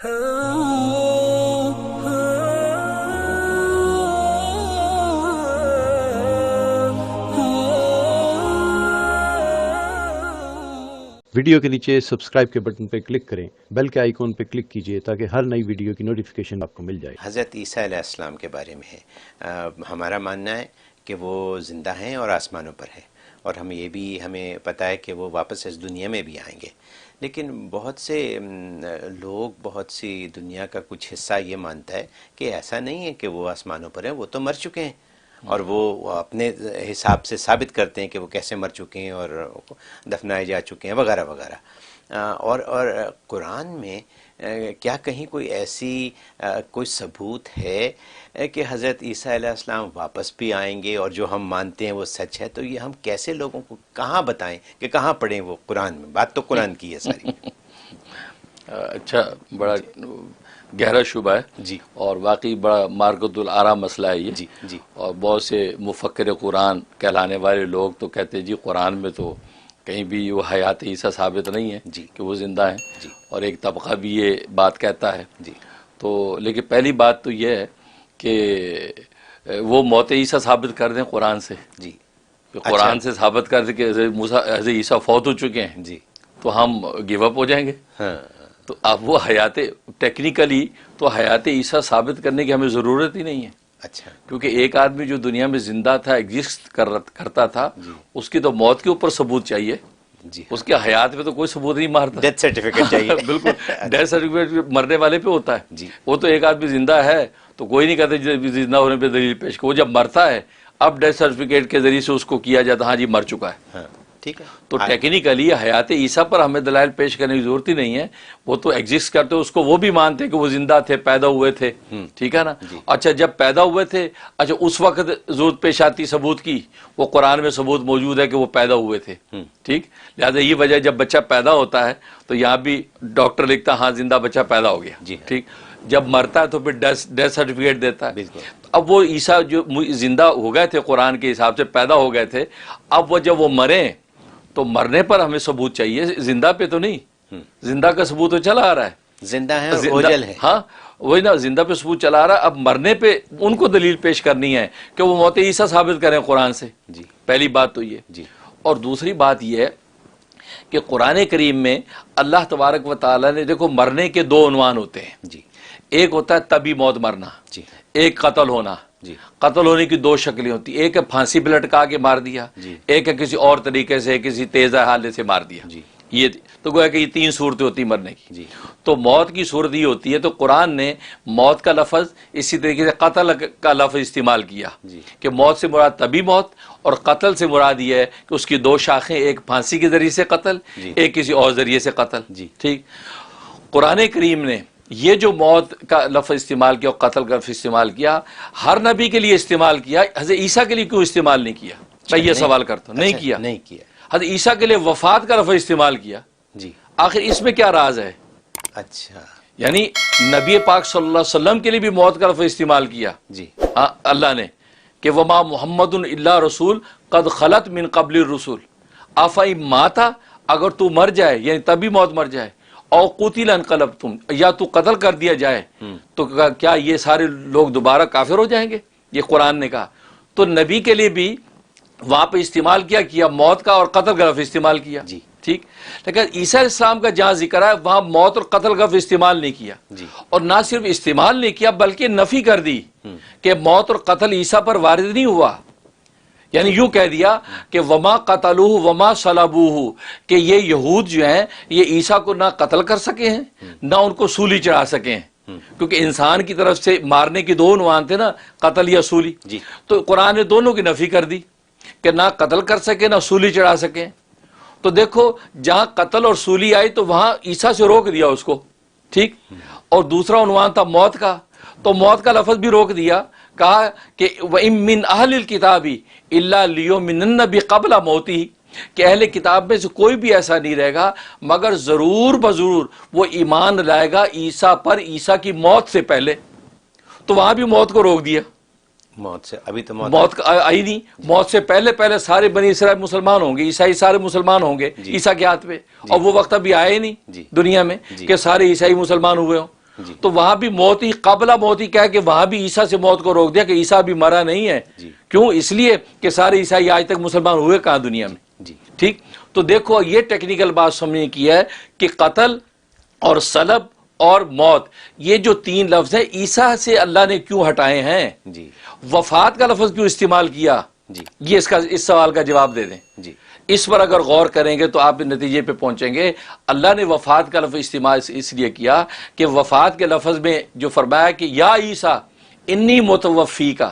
Video کے نیچے subscribe کے بٹن پہ کلک کریں، بیل کے آئیکن پہ کلک کیجئے تاکہ ہر نئی ویڈیو کی نوٹیفیکیشن آپ کو مل جائے۔ حضرت عیسیٰ علیہ السلام کے بارے میں ہے، ہمارا ماننا ہے کہ وہ زندہ ہیں اور آسمانوں پر ہیں، اور ہمیں پتہ ہے کہ وہ واپس اس دنیا میں بھی آئیں گے، لیکن بہت سے لوگ، بہت سی دنیا کا کچھ حصہ یہ مانتا ہے کہ ایسا نہیں ہے کہ وہ آسمانوں پر ہیں، وہ تو مر چکے ہیں، اور وہ اپنے حساب سے ثابت کرتے ہیں کہ وہ کیسے مر چکے ہیں اور دفنائے جا چکے ہیں وغیرہ وغیرہ۔ اور قرآن میں کیا کہیں کوئی ثبوت ہے کہ حضرت عیسیٰ علیہ السلام واپس بھی آئیں گے اور جو ہم مانتے ہیں وہ سچ ہے؟ تو یہ ہم کیسے لوگوں کو کہاں بتائیں کہ کہاں پڑھیں وہ قرآن میں؟ بات تو قرآن کی ہے ساری۔ اچھا، بڑا گہرا شبہ ہے جی، اور واقعی بڑا مارکۃ الآراء مسئلہ ہے یہ۔ جی جی، اور بہت سے مفکر قرآن کہلانے والے لوگ تو کہتے ہیں جی قرآن میں تو کہیں بھی وہ حیات عیسیٰ ثابت نہیں ہے جی کہ وہ زندہ ہیں، جی، اور ایک طبقہ بھی یہ بات کہتا ہے۔ جی تو لیکن پہلی بات تو یہ ہے کہ وہ موت عیسیٰ ثابت کر دیں قرآن سے، جی، کہ قرآن سے ثابت کر دیں کہ حضرت عیسیٰ فوت ہو چکے ہیں، جی، تو ہم گیو اپ ہو جائیں گے۔ ہاں، تو اب وہ حیات ٹیکنیکلی تو حیات عیسیٰ ثابت کرنے کی ہمیں ضرورت ہی نہیں ہے، اچھا، کیونکہ ایک آدمی جو دنیا میں زندہ تھا، ایگزسٹ کرتا تھا، اس کی تو موت کے اوپر ثبوت چاہیے، جی، اس کے حیات پہ تو کوئی ثبوت نہیں مارتا۔ ڈیتھ سرٹیفکیٹ چاہیے۔ بالکل، ڈیتھ سرٹیفکیٹ مرنے والے پہ ہوتا ہے۔ جی، وہ تو ایک آدمی زندہ ہے تو کوئی نہیں کہتے زندہ ہونے پہ دلیل پیش کرو، وہ جب مرتا ہے اب ڈیتھ سرٹیفکیٹ کے ذریعے سے اس کو کیا جاتا ہاں جی مر چکا ہے۔ ہاں، ٹھیک ہے۔ تو ٹیکنیکلی حیات عیسیٰ پر ہمیں دلائل پیش کرنے کی ضرورت ہی نہیں ہے، وہ تو ایگزسٹ کرتے، اس کو وہ بھی مانتے کہ وہ زندہ تھے، پیدا ہوئے تھے، ٹھیک ہے نا۔ اچھا، جب پیدا ہوئے تھے، اچھا اس وقت ضرورت پیش آتی ثبوت کی، وہ قرآن میں ثبوت موجود ہے کہ وہ پیدا ہوئے تھے، ٹھیک۔ لہٰذا یہ وجہ جب بچہ پیدا ہوتا ہے تو یہاں بھی ڈاکٹر لکھتا ہاں زندہ بچہ پیدا ہو گیا، ٹھیک۔ جب مرتا ہے تو پھر ڈیتھ سرٹیفکیٹ دیتا ہے۔ اب وہ عیسیٰ جو زندہ ہو گئے تھے قرآن کے حساب سے، پیدا ہو گئے تھے، اب وہ جب وہ مریں تو مرنے پر ہمیں ثبوت چاہیے، زندہ پہ تو نہیں۔ زندہ کا ثبوت تو چلا آ رہا ہے، زندہ ہے اور اوجل ہے۔ ہاں وہی نا، زندہ پہ ثبوت چلا آ رہا ہے، اب مرنے پہ ان کو دلیل پیش کرنی ہے کہ وہ موت عیسیٰ ثابت کریں قرآن سے۔ جی، پہلی بات تو یہ۔ جی، اور دوسری بات یہ ہے کہ قرآن کریم میں اللہ تبارک و تعالیٰ نے، دیکھو مرنے کے دو عنوان ہوتے ہیں، جی، ایک ہوتا ہے طبی موت مرنا، جی، ایک قتل ہونا۔ جی، قتل ہونے کی دو شکلیں ہوتی، ایک ہے پھانسی پہ لٹکا کے مار دیا، ایک ہے کسی اور طریقے سے، کسی تیز حالے سے مار دیا۔ جی، یہ تو گویا کہ یہ تین صورتیں ہوتی مرنے کی۔ جی، تو موت کی صورت یہ ہوتی ہے، تو قرآن نے موت کا لفظ اسی طریقے سے قتل کا لفظ استعمال کیا، کہ موت سے مراد طبی موت، اور قتل سے مراد یہ ہے کہ اس کی دو شاخیں، ایک پھانسی کے ذریعے سے قتل، ایک کسی اور ذریعے سے قتل، ٹھیک۔ قرآن کریم نے یہ جو موت کا لفظ استعمال کیا اور قتل کا لفظ استعمال کیا، ہر نبی کے لیے استعمال کیا، حضرت عیسیٰ کے لیے کیوں استعمال نہیں کیا؟ میں یہ سوال کرتا ہوں، نہیں کیا۔ حضرت عیسیٰ کے لیے وفات کا لفظ استعمال کیا، جی، آخر اس میں کیا راز ہے؟ اچھا، یعنی نبی پاک صلی اللہ علیہ وسلم کے لیے بھی موت کا لفظ استعمال کیا، جی، اللہ نے، کہ وما محمد الا رسول قد خلت من قبل الرسول افئن مات، اگر تو مر جائے یعنی طبی موت مر جائے، او قتل انقلبتم، یا تو قتل کر دیا جائے، تو کیا یہ سارے لوگ دوبارہ کافر ہو جائیں گے؟ یہ قرآن نے کہا۔ تو نبی کے لیے بھی وہاں پہ استعمال کیا موت کا اور قتل کا لفظ استعمال کیا، جی، ٹھیک۔ لیکن عیسیٰ علیہ السلام کا جہاں ذکر ہے وہاں موت اور قتل کا لفظ استعمال نہیں کیا، اور نہ صرف استعمال نہیں کیا بلکہ نفی کر دی کہ موت اور قتل عیسیٰ پر وارد نہیں ہوا۔ یعنی یوں کہہ دیا کہ وما قتلوہ وما صلبوہ، کہ یہ یہود جو ہیں یہ عیسیٰ کو نہ قتل کر سکے ہیں نہ ان کو سولی چڑھا سکے ہیں، کیونکہ انسان کی طرف سے مارنے کی دو عنوان تھے نا، قتل یا سولی، تو قرآن نے دونوں کی نفی کر دی کہ نہ قتل کر سکے نہ سولی چڑھا سکے۔ تو دیکھو جہاں قتل اور سولی آئی تو وہاں عیسیٰ سے روک دیا اس کو، ٹھیک۔ اور دوسرا عنوان تھا موت کا، تو موت کا لفظ بھی روک دیا، کہا کہ وَإِن مِّنْ أَهْلِ الْكِتَابِ إِلَّا لِيُؤْمِنَنَّ بِقَبْلَ مَوْتِهِ، کہ اہل کتاب میں سے کوئی بھی ایسا نہیں رہے گا مگر ضرور بضرور وہ ایمان لائے گا عیسیٰ پر، عیسیٰ کی موت سے پہلے۔ تو وہاں بھی موت کو روک دیا، موت سے ابھی تو موت آئی نہیں، موت سے پہلے سارے بنی اسرائیل مسلمان ہوں گے، عیسائی سارے مسلمان ہوں گے عیسیٰ کے ہاتھ پہ، اور وہ وقت ابھی آئے نہیں دنیا میں کہ سارے عیسائی مسلمان ہوئے ہوں۔ تو وہاں بھی موت ہی قبلہ موت ہی کہہ کہ وہاں بھی عیسیٰ سے موت کو روک دیا کہ عیسیٰ بھی مرا نہیں ہے. کیوں؟ اس لیے کہ سارے عیسائی آج تک مسلمان ہوئے کہاں دنیا میں. ٹھیک. تو دیکھو یہ ٹیکنیکل بات سمجھنے کی ہے کہ قتل اور صلب اور موت یہ جو تین لفظ ہیں عیسیٰ سے اللہ نے کیوں ہٹائے ہیں؟ وفات کا لفظ کیوں استعمال کیا؟ یہ اس سوال کا جواب دے دیں. اس پر اگر غور کریں گے تو آپ نتیجے پہ پہنچیں گے. اللہ نے وفات کا لفظ استعمال اس لیے کیا کہ وفات کے لفظ میں جو فرمایا کہ یا عیسیٰ انی متوفی کا،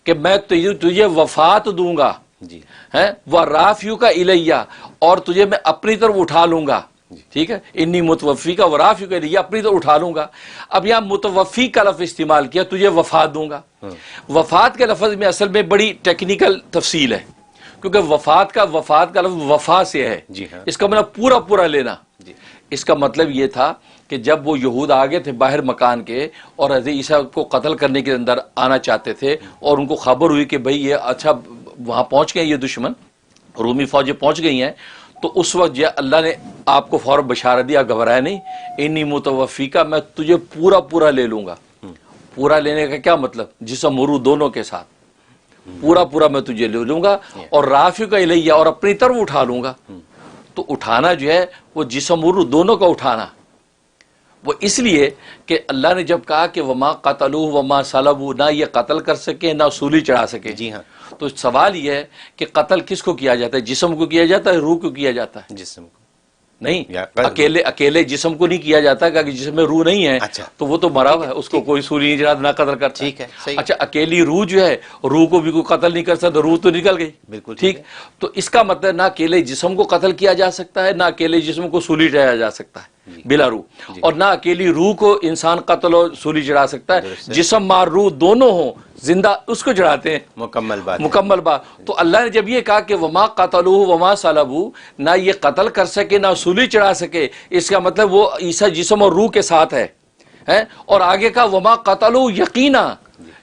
کہ میں تجھے وفات دوں گا، وَرَافِعُكَ إِلَيَّ، اور تجھے میں اپنی طرف اٹھا لوں گا. ٹھیک ہے، انی متوفی کا وَرَافِعُكَ إِلَيَّ، اپنی طرف اٹھا لوں گا. اب یہاں متوفی کا لفظ استعمال کیا، تجھے وفات دوں گا. وفات کے لفظ میں اصل میں بڑی ٹیکنیکل تفصیل ہے، کیونکہ وفات کا لفظ وفا سے ہے. اس کا مطلب پورا پورا لینا. اس کا مطلب یہ تھا کہ جب وہ یہود آگے تھے باہر مکان کے اور حضرت عیسیٰ کو قتل کرنے کے اندر آنا چاہتے تھے، اور ان کو خبر ہوئی کہ بھئی یہ اچھا وہاں پہنچ گئے، یہ دشمن رومی فوجیں پہنچ گئی ہیں، تو اس وقت اللہ نے آپ کو فوراً بشارت دیا، گھبرائے نہیں، انی متوفی کا، میں تجھے پورا پورا لے لوں گا. پورا لینے کا کیا مطلب؟ جسم و روح دونوں کے ساتھ پورا پورا میں تجھے لے لوں گا، اور رافعُکَ الیہ، اور اپنی طرف اٹھا لوں گا. تو اٹھانا جو ہے وہ جسم و روح دونوں کا اٹھانا، وہ اس لیے کہ اللہ نے جب کہا کہ وما قتلوہ وما صلبوہ، نہ یہ قتل کر سکے نہ سولی چڑھا سکے. جی ہاں. تو سوال یہ ہے کہ قتل کس کو کیا جاتا ہے؟ جسم کو کیا جاتا ہے، روح کو کیا جاتا ہے؟ جسم کو نہیں، اکیلے جسم کو نہیں کیا جاتا کہ جسم میں روح نہیں ہے تو وہ تو مرا ہوا ہے، اس کو کوئی سولی نہیں چڑھا، نہ قتل کرتا. ٹھیک ہے. اچھا، اکیلی روح جو ہے، روح کو بھی کوئی قتل نہیں کر سکتا، روح تو نکل گئی. بالکل ٹھیک. تو اس کا مطلب نہ اکیلے جسم کو قتل کیا جا سکتا ہے، نہ اکیلے جسم کو سولی چڑھایا جا سکتا ہے بلا روح، اور نہ اکیلی روح کو انسان قتل اور سولی چڑھا سکتا ہے. جسم مار روح دونوں ہوں زندہ، اس کو چڑھاتے ہیں. مکمل بات. تو اللہ نے جب یہ کہا کہ وما قتلوہ وما صلبوہ، نہ یہ قتل کر سکے نہ سولی چڑھا سکے، اس کا مطلب وہ عیسیٰ جسم اور روح کے ساتھ ہے. اور آگے کہا وما قتلوہ یقینا،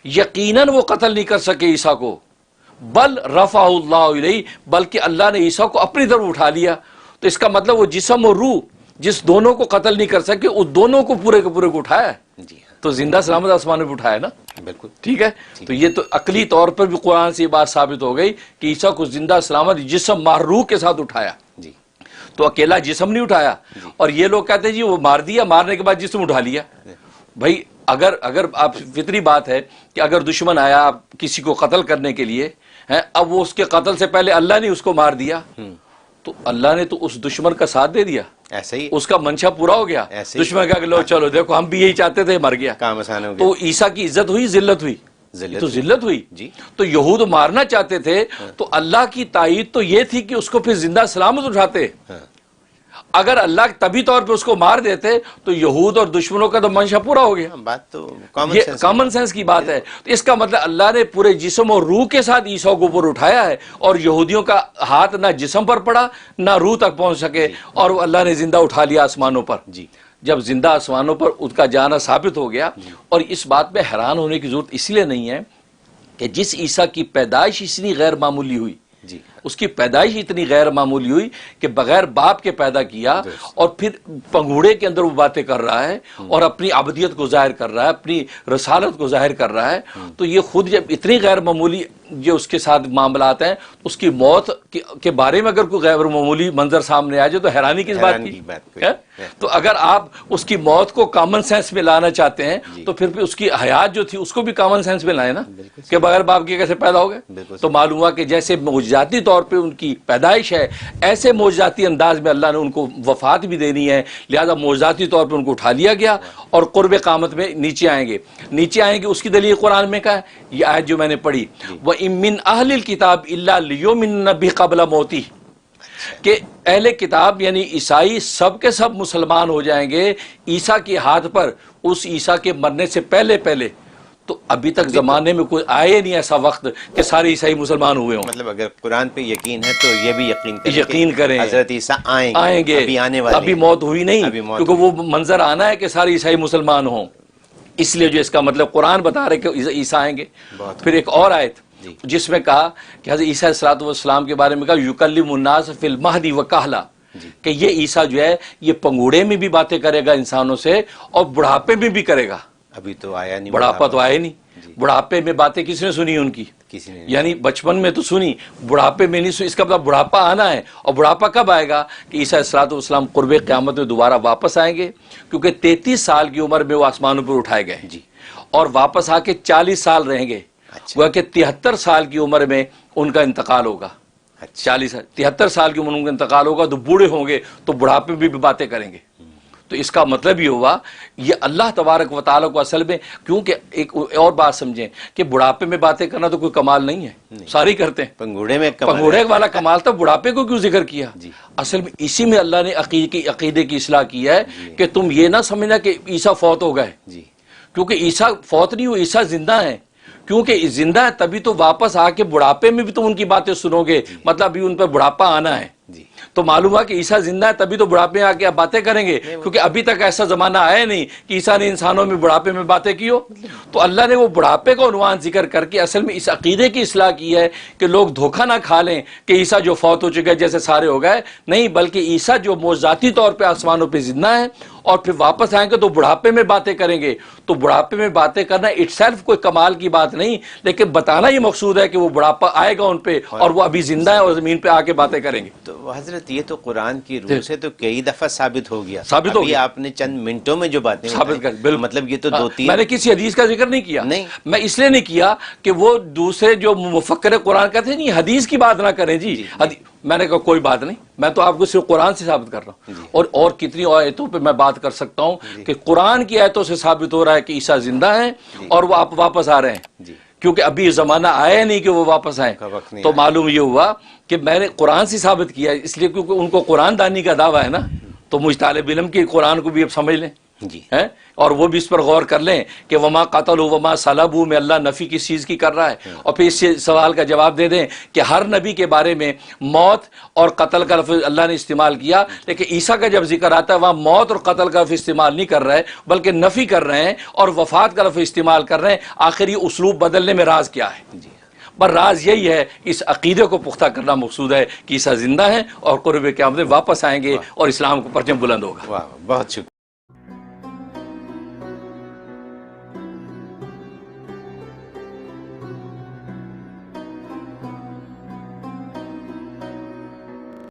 یقیناً وہ قتل نہیں کر سکے عیسیٰ کو، بل رفعہ اللہ الیہ، بلکہ اللہ نے عیسیٰ کو اپنی طرف اٹھا لیا. تو اس کا مطلب وہ جسم اور روح جس دونوں کو قتل نہیں کر سکے، اس دونوں کو پورے کے پورے کو اٹھایا ہے. تو زندہ سلامت آسمان پہ اٹھایا نا. بالکل ٹھیک ہے. تو یہ تو عقلی طور پر بھی قرآن سے یہ بات ثابت ہو گئی کہ عیسیٰ کو زندہ سلامت جسم مار روح کے ساتھ اٹھایا. تو اکیلا جسم نہیں اٹھایا. اور یہ لوگ کہتے ہیں جی وہ مار دیا، مارنے کے بعد جسم اٹھا لیا. بھائی اگر آپ فطری بات ہے کہ اگر دشمن آیا کسی کو قتل کرنے کے لیے، اب وہ اس کے قتل سے پہلے اللہ نے اس کو مار دیا، تو اللہ نے تو اس دشمن کا ساتھ دے دیا. ایسا ہی اس کا منشا پورا ہو گیا. دشمن کہا کہ لو چلو دیکھو ہم بھی یہی چاہتے تھے، مر گیا. کام آسان ہو گیا. تو عیسیٰ کی عزت ہوئی، ذلت ہوئی؟ تو ذلت ہوئی. تو یہود مارنا چاہتے تھے تو اللہ کی تائید تو یہ تھی کہ اس کو پھر زندہ سلامت اٹھاتے. اگر اللہ طبی طور پہ اس کو مار دیتے تو یہود اور دشمنوں کا تو منشا پورا ہو گیا. بات تو کامن سینس کی بات ہے. تو اس کا مطلب اللہ نے پورے جسم اور روح کے ساتھ عیسیٰ کو اوپر اٹھایا ہے، اور یہودیوں کا ہاتھ نہ جسم پر پڑا نہ روح تک پہنچ سکے، اور وہ اللہ نے زندہ اٹھا لیا آسمانوں پر. جب زندہ آسمانوں پر اس کا جانا ثابت ہو گیا. اور اس بات میں حیران ہونے کی ضرورت اس لیے نہیں ہے کہ جس عیسیٰ کی پیدائش اتنی غیر معمولی ہوئی، اس کی پیدائش اتنی غیر معمولی ہوئی کہ بغیر باپ کے پیدا کیا، اور پھر پنگوڑے کے اندر وہ باتیں کر رہا ہے اور اپنی عبدیت کو ظاہر کر رہا ہے، اپنی رسالت کو ظاہر کر رہا ہے. تو یہ خود جب اتنی غیر معمولی جو اس کے ساتھ معاملات ہیں، اس کی موت کے بارے میں اگر کوئی غیر معمولی منظر سامنے آ جائے تو حیرانی کس بات کی. تو اگر آپ اس کی موت کو کامن سینس میں لانا چاہتے ہیں تو پھر اس کی حیات جو تھی اس کو بھی کامن سینس میں لائیں نا، کہ بغیر باپ کے کیسے پیدا ہو گئے. تو معلوم ہوا کہ جیسے معجزاتی طور پہ ان کی پیدائش ہے، ایسے معجزاتی انداز میں اللہ نے ان کو وفات بھی دینی ہے، لہذا معجزاتی طور پہ ان کو اٹھا لیا گیا، اور قرب قیامت میں نیچے آئیں گے. اس کی دلیل قرآن میں کہا ہے، یہ آیت جو میں نے پڑھی، وَإِن مِّنْ أَهْلِ الْكِتَابِ إِلَّا لِيُؤْمِنَّ بِهِ قَبْلَ مَوْتِهِ، کہ اہل کتاب یعنی عیسائی سب کے سب مسلمان ہو جائیں گے عیسیٰ کے ہاتھ پر، اس عیسیٰ کے مرنے سے پہلے. تو ابھی تک زمانے میں کوئی آئے نہیں ایسا وقت کہ سارے عیسائی مسلمان ہوئے ہوں. مطلب اگر قرآن پہ یقین ہے تو یہ بھی یقین کریں حضرت عیسیٰ آئیں گے. ابھی موت ہوئی نہیں، کیونکہ وہ منظر آنا ہے کہ سارے عیسائی مسلمان ہوں. اس لیے جو اس کا مطلب قرآن بتا رہے کہ عیسیٰ آئیں گے. پھر ایک اور آیت جس میں کہا کہ حضرت عیسیٰ علیہ الصلوۃ والسلام کے بارے میں کہا یکلم الناس فی المہد وکہلا، کہ یہ عیسیٰ جو ہے یہ پنگوڑے میں بھی باتیں کرے گا انسانوں سے اور بڑھاپے میں بھی کرے گا. ابھی تو آیا نہیں, بڑھاپا تو آیا نہیں. بڑھاپے میں باتیں کس نے سنی ان کی؟ کسی نے یعنی بچپن میں تو سنی, بڑھاپے میں نہیں سنی. اس کا مطلب بڑھاپا آنا ہے. اور بڑھاپا کب آئے گا؟ کہ عیسیٰ علیہ السلام قرب قیامت میں دوبارہ واپس آئیں گے, کیونکہ 33 سال کی عمر میں وہ آسمانوں پر اٹھائے گئے اور واپس آ کے 40 سال رہیں گے. وہ کہ 73 سال کی عمر میں ان کا انتقال ہوگا. 73 سال کی عمر میں ان کا انتقال ہوگا تو بوڑھے ہوں گے, تو بڑھاپے میں بھی باتیں کریں گے. تو اس کا مطلب یہ ہوا یہ اللہ تبارک و تعالیٰ کو اصل میں, کیونکہ ایک اور بات سمجھیں کہ بڑھاپے میں باتیں کرنا تو کوئی کمال نہیں ہے, ساری کرتے ہیں. پنگوڑے والا کمال تھا, بڑھاپے کو کیوں ذکر کیا؟ اصل میں اسی میں اللہ نے عقیدے کی اصلاح کی ہے کہ تم یہ نہ سمجھنا کہ عیسیٰ فوت ہو گئے, کیونکہ عیسیٰ فوت نہیں ہوئے, عیسیٰ زندہ ہیں. کیونکہ زندہ ہے تبھی تو واپس آ کے بڑھاپے میں بھی تم ان کی باتیں سنو گے, مطلب ابھی ان پر بڑھاپا آنا ہے. تو معلوم ہوا کہ عیسیٰ زندہ ہے تبھی تو بڑھاپے میں آ کے آپ باتیں کریں گے, کیونکہ ابھی تک ایسا زمانہ آیا نہیں کہ عیسیٰ نے انسانوں میں بڑھاپے میں باتیں کی ہو. تو اللہ نے وہ بڑھاپے کا عنوان ذکر کر کے اصل میں اس عقیدے کی اصلاح کی ہے کہ لوگ دھوکہ نہ کھا لیں کہ عیسیٰ جو فوت ہو چکے جیسے سارے ہو گئے. نہیں, بلکہ عیسیٰ جو ذاتی طور پہ آسمانوں پہ زندہ ہیں اور پھر واپس آئیں گے تو بڑھاپے میں باتیں کریں گے. تو بڑھاپے میں باتیں کرنا اٹ سیلف کوئی کمال کی بات نہیں, لیکن بتانا یہ مقصود ہے کہ وہ بڑھاپا آئے گا ان پہ اور وہ ابھی زندہ ہے اور زمین پہ آ کے باتیں کریں گے. تو حضرت یہ تو قرآن کی روح سے تو کئی دفعہ ثابت ہو گیا. ثابت ہو گیا. آپ نے چند منٹوں میں جو باتیں ثابت کر, مطلب یہ تو 2-3 میں نے کسی حدیث کا ذکر نہیں کیا. میں اس لیے نہیں کیا کہ وہ دوسرے جو مفکر قرآن کہتے ہیں نہیں حدیث کی بات نہ کریں. میں نے کہا کوئی بات نہیں, میں تو آپ کو صرف قرآن سے ثابت کر رہا ہوں. اور کتنی آیتوں پہ میں بات کر سکتا ہوں کہ قرآن کی آیتوں سے ثابت ہو رہا ہے کہ عیسیٰ زندہ ہیں اور وہ آپ واپس آ رہے ہیں, کیونکہ ابھی یہ زمانہ آیا نہیں کہ وہ واپس آئیں. تو معلوم یہ ہوا کہ میں نے قرآن سے ثابت کیا, اس لیے کیونکہ ان کو قرآن دانی کا دعویٰ ہے نا, تو مجھ طالب علم کی قرآن کو بھی اب سمجھ لیں اور وہ بھی اس پر غور کر لیں کہ وما قتلوا وما صلبوا میں اللہ نفی کس چیز کی کر رہا ہے, اور پھر اس سوال کا جواب دے دیں کہ ہر نبی کے بارے میں موت اور قتل کا لفظ اللہ نے استعمال کیا, لیکن عیسیٰ کا جب ذکر آتا ہے وہاں موت اور قتل کا لفظ استعمال نہیں کر رہے بلکہ نفی کر رہے ہیں اور وفات کا لفظ استعمال کر رہے ہیں. آخر یہ اسلوب بدلنے میں راز کیا ہے؟ پر راز یہی ہے, اس عقیدے کو پختہ کرنا مقصود ہے کہ عیسیٰ زندہ ہیں اور قرب قیامت میں واپس آئیں گے اور اسلام کا پرچم بلند ہوگا. بہت شکریہ.